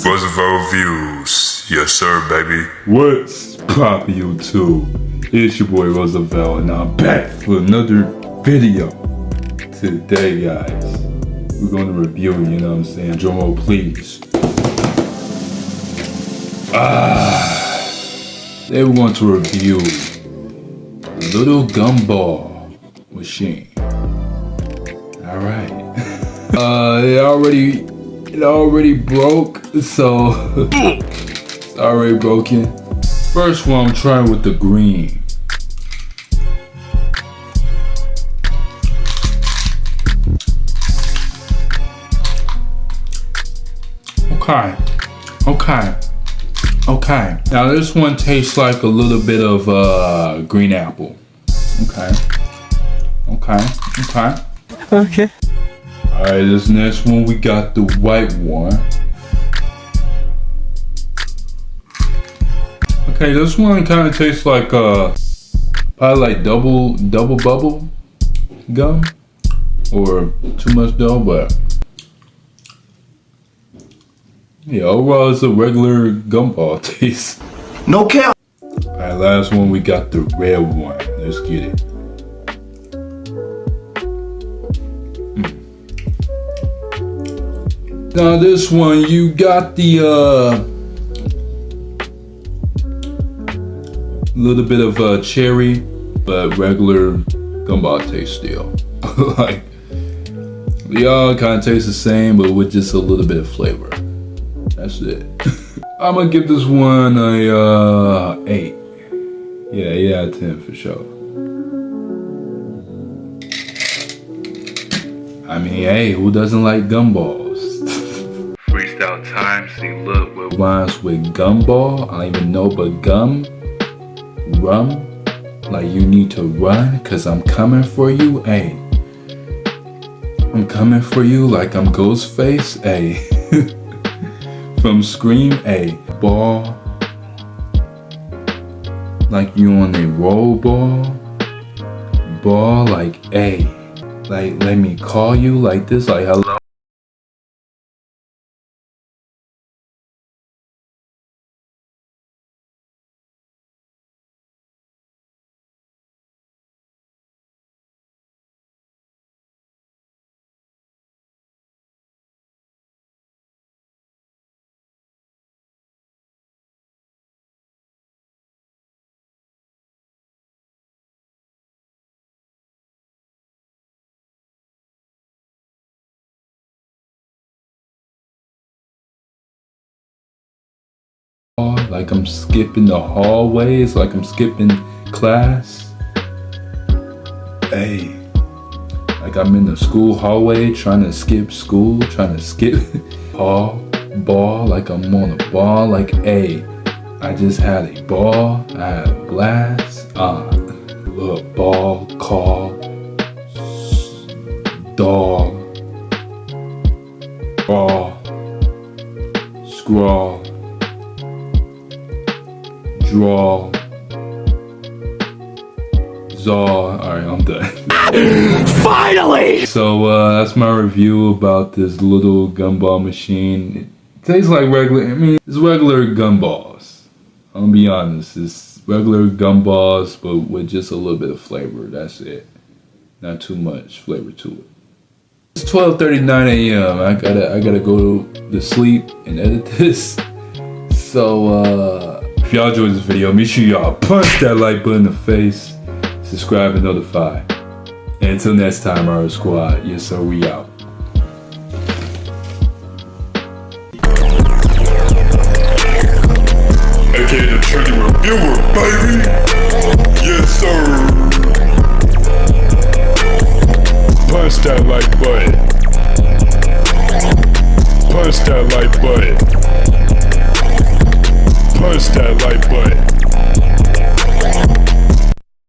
Roosevelt views, yes sir, baby. What's poppin' YouTube? It's your boy Roosevelt, and I'm back for another video. Today, guys, we're gonna review, you know what I'm saying? Drum roll, please. Today we're going to review little gumball machine. All right. It already broke, so it's already broken. First one, I'm trying with the green. Okay. Now this one tastes like a little bit of green apple. Okay. Alright, this next one we got the white one. Okay, this one kind of tastes like probably like double bubble gum or too much dough, but yeah, overall it's a regular gumball taste. No cap. Alright, last one we got the red one. Let's get it. Now this one you got the little bit of cherry, but regular gumball taste still. Like they all kind of taste the same, but with just a little bit of flavor. That's it. I'm gonna give this one a 8. Yeah, 8 out of 10 for sure. I mean, hey, who doesn't like gumballs? Freestyle time, see, look, what rhymes with gumball? I don't even know, but rum, like you need to run, cause I'm coming for you, hey. I'm coming for you like I'm Ghostface, hey. From Scream, a ball, like you on a roll ball, like a, like let me call you like this, like hello. Like I'm skipping the hallways, like I'm skipping class. Hey, like I'm in the school hallway trying to skip school, trying to skip ball, like I'm on a ball, like hey, I just had a ball, I had a blast, ball, call, dog, ball, scrawl, draw, zaw. Alright, I'm done. Finally! So that's my review about this little gumball machine. It tastes like regular, I mean, it's regular gumballs. I'll be honest, it's regular gumballs, but with just a little bit of flavor, that's it. Not too much flavor to it. It's 12:39 a.m. I gotta go to sleep and edit this. So if y'all enjoyed this video, make sure y'all punch that like button in the face, subscribe and notify. And until next time, our squad, yes sir, we out. AKA the trendy reviewer, baby. Yes sir. Punch that like button. Punch that like button. Punch that like button.